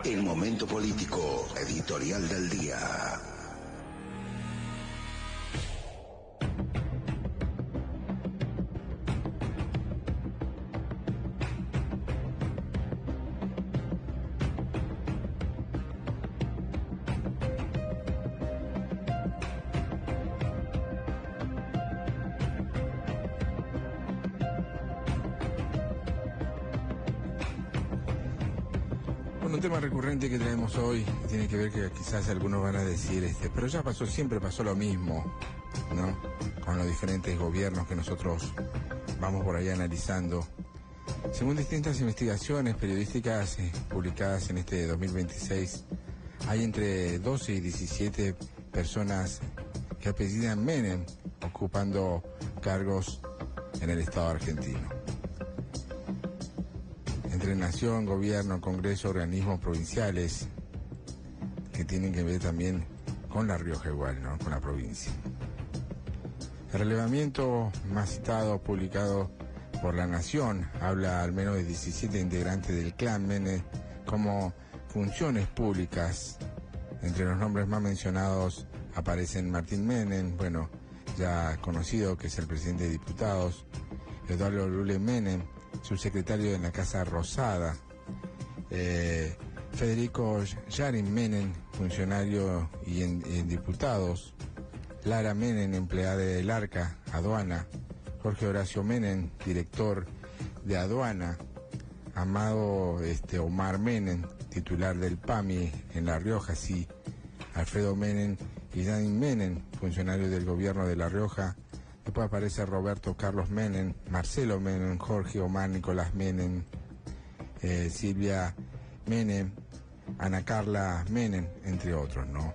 El momento político, editorial del día. Un tema recurrente que traemos hoy tiene que ver que quizás algunos van a decir, pero ya pasó, siempre pasó lo mismo, ¿no? Con los diferentes gobiernos que nosotros vamos por ahí analizando. Según distintas investigaciones periodísticas publicadas en este 2026, hay entre 12 y 17 personas que apellidan Menem ocupando cargos en el Estado argentino. Entre nación, gobierno, congreso, organismos provinciales, que tienen que ver también con La Rioja igual, ¿no? Con la provincia. El relevamiento más citado, publicado por La Nación, habla al menos de 17 integrantes del clan Menem como funciones públicas. Entre los nombres más mencionados aparecen Martín Menem, bueno, ya conocido, que es el presidente de diputados, Eduardo Lule Menem, subsecretario de la Casa Rosada, Federico Yarin Menem, funcionario y en diputados, Lara Menem, empleada del Arca, aduana, Jorge Horacio Menem, director de aduana, Amado Omar Menem, titular del PAMI en La Rioja, sí, Alfredo Menem y Yarin Menem, funcionario del gobierno de La Rioja. Después aparece Roberto Carlos Menem, Marcelo Menem, Jorge Omar Nicolás Menem, Silvia Menem, Ana Carla Menem, entre otros, ¿no?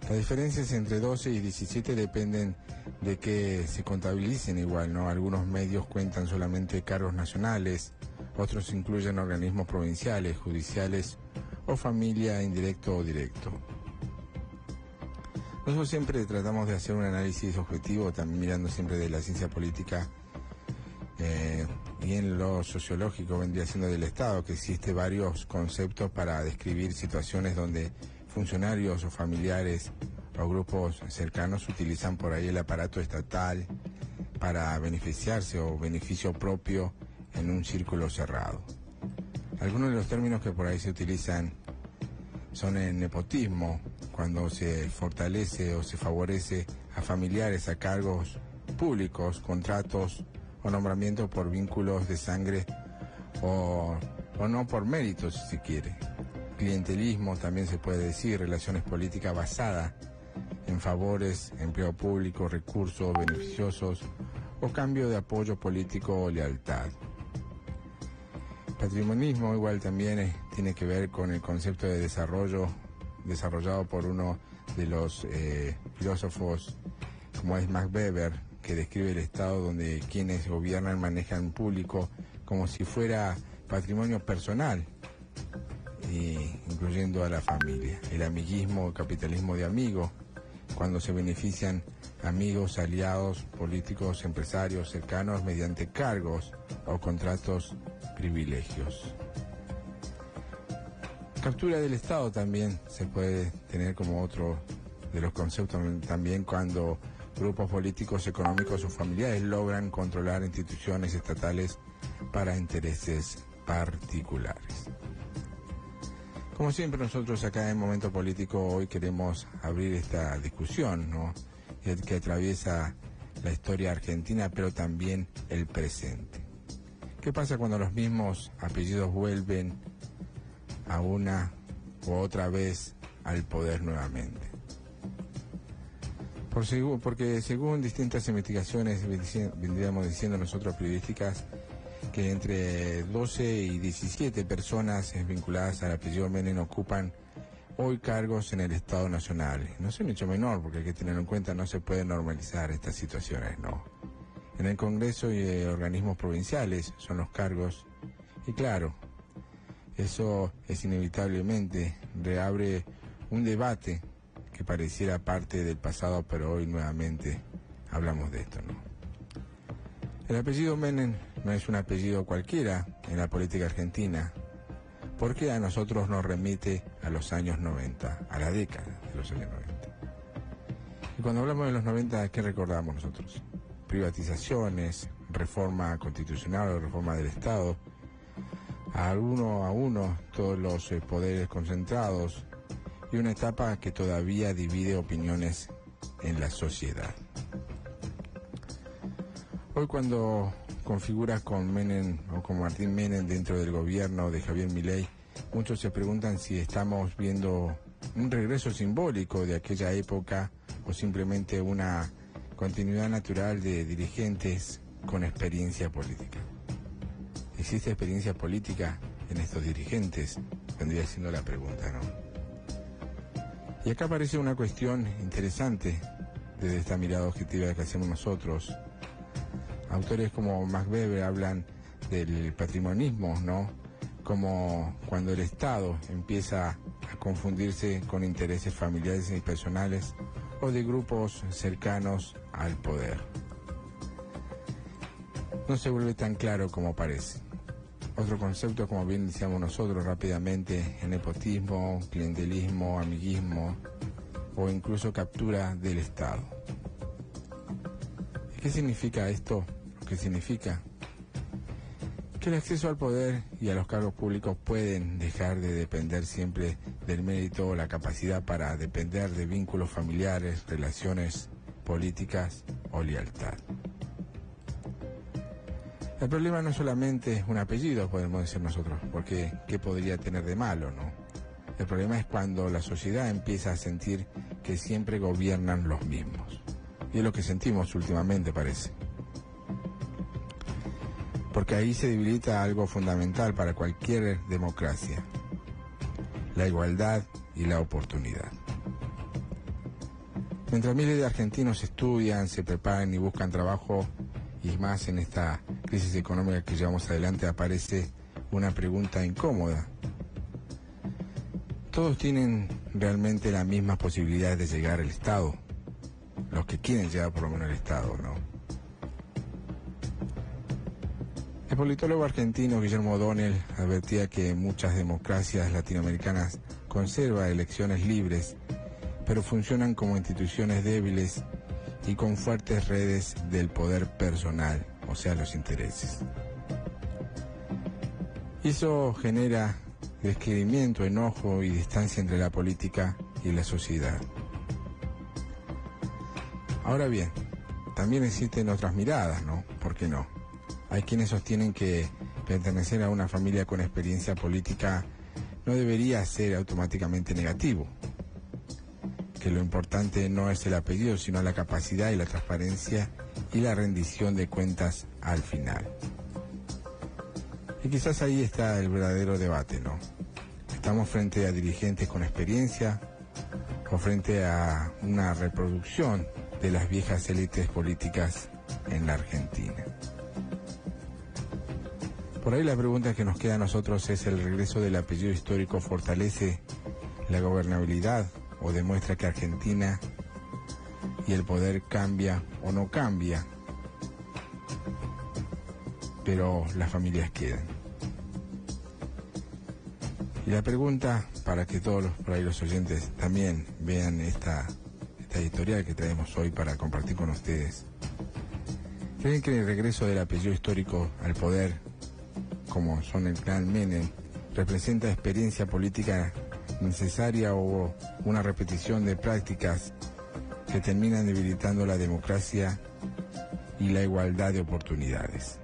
Las diferencias entre 12 y 17 dependen de que se contabilicen igual, ¿no? Algunos medios cuentan solamente cargos nacionales, otros incluyen organismos provinciales, judiciales o familia indirecto o directo. Nosotros siempre tratamos de hacer un análisis objetivo, también mirando siempre de la ciencia política y en lo sociológico vendría siendo del Estado, que existe varios conceptos para describir situaciones donde funcionarios o familiares o grupos cercanos utilizan por ahí el aparato estatal para beneficiarse o beneficio propio en un círculo cerrado. Algunos de los términos que por ahí se utilizan son el nepotismo, cuando se fortalece o se favorece a familiares a cargos públicos, contratos o nombramientos por vínculos de sangre o no por méritos, si se quiere. Clientelismo también se puede decir, relaciones políticas basadas en favores, empleo público, recursos beneficiosos o cambio de apoyo político o lealtad. Patrimonismo igual también tiene que ver con el concepto de desarrollado por uno de los filósofos como es Max Weber, que describe el Estado donde quienes gobiernan manejan público como si fuera patrimonio personal, incluyendo a la familia. El amiguismo, capitalismo de amigos, cuando se benefician amigos, aliados, políticos, empresarios cercanos mediante cargos o contratos, privilegios. Captura del Estado también se puede tener como otro de los conceptos, también cuando grupos políticos, económicos o familiares logran controlar instituciones estatales para intereses particulares. Como siempre nosotros acá en Momento Político hoy queremos abrir esta discusión, ¿no?, que atraviesa la historia argentina pero también el presente. ¿Qué pasa cuando los mismos apellidos vuelven a una u otra vez al poder nuevamente? Porque según distintas investigaciones vendríamos diciendo nosotros periodísticas que entre 12 y 17 personas vinculadas al apellido Menem ocupan hoy cargos en el Estado Nacional. No es un hecho menor, porque hay que tenerlo en cuenta, no se puede normalizar estas situaciones, no. En el Congreso y organismos provinciales son los cargos, y claro, eso es inevitablemente reabre un debate que pareciera parte del pasado, pero hoy nuevamente hablamos de esto, ¿no? El apellido Menem no es un apellido cualquiera en la política argentina. ¿Por qué a nosotros nos remite a los años 90, a la década de los años 90? Y cuando hablamos de los 90, ¿qué recordamos nosotros? Privatizaciones, reforma constitucional o reforma del Estado, a uno todos los poderes concentrados y una etapa que todavía divide opiniones en la sociedad. Hoy cuando con figuras con Menem o con Martín Menem dentro del gobierno de Javier Milei, muchos se preguntan si estamos viendo un regreso simbólico de aquella época o simplemente una continuidad natural de dirigentes con experiencia política. ¿Existe experiencia política en estos dirigentes? Vendría siendo la pregunta, ¿no? Y acá aparece una cuestión interesante desde esta mirada objetiva que hacemos nosotros. Autores como Max Weber hablan del patrimonismo, ¿no? Como cuando el Estado empieza a confundirse con intereses familiares y personales o de grupos cercanos al poder. No se vuelve tan claro como parece. Otro concepto, como bien decíamos nosotros rápidamente, nepotismo, clientelismo, amiguismo o incluso captura del Estado. ¿Y qué significa esto? Lo que significa que el acceso al poder y a los cargos públicos pueden dejar de depender siempre del mérito o la capacidad para depender de vínculos familiares, relaciones políticas o lealtad. El problema no es solamente un apellido, podemos decir nosotros, porque ¿qué podría tener de malo, no? El problema es cuando la sociedad empieza a sentir que siempre gobiernan los mismos. Y es lo que sentimos últimamente, parece. Porque ahí se debilita algo fundamental para cualquier democracia: la igualdad y la oportunidad. Mientras miles de argentinos estudian, se preparan y buscan trabajo, y más en esta crisis económica que llevamos adelante, aparece una pregunta incómoda. ¿Todos tienen realmente las mismas posibilidades de llegar al Estado? Los que quieren llegar por lo menos al Estado, ¿no? El politólogo argentino Guillermo O'Donnell advertía que muchas democracias latinoamericanas conservan elecciones libres, pero funcionan como instituciones débiles y con fuertes redes del poder personal, o sea, los intereses. Eso genera descreimiento, enojo y distancia entre la política y la sociedad. Ahora bien, también existen otras miradas, ¿no? ¿Por qué no? Hay quienes sostienen que pertenecer a una familia con experiencia política no debería ser automáticamente negativo, que lo importante no es el apellido, sino la capacidad y la transparencia y la rendición de cuentas al final. Y quizás ahí está el verdadero debate, ¿no? ¿Estamos frente a dirigentes con experiencia o frente a una reproducción de las viejas élites políticas en la Argentina? Por ahí la pregunta que nos queda a nosotros es: ¿el regreso del apellido histórico fortalece la gobernabilidad o demuestra que Argentina y el poder cambia o no cambia, pero las familias quedan? Y la pregunta, para que todos los oyentes también vean esta editorial que traemos hoy para compartir con ustedes: ¿creen que el regreso del apellido histórico al poder, como son el clan Menem, representa experiencia política necesaria o una repetición de prácticas que terminan debilitando la democracia y la igualdad de oportunidades?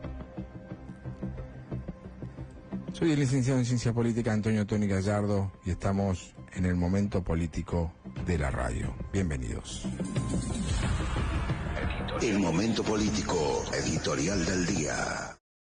Soy el licenciado en Ciencia Política Antonio Tony Gallardo y estamos en el momento político de la radio. Bienvenidos. El momento político editorial del día.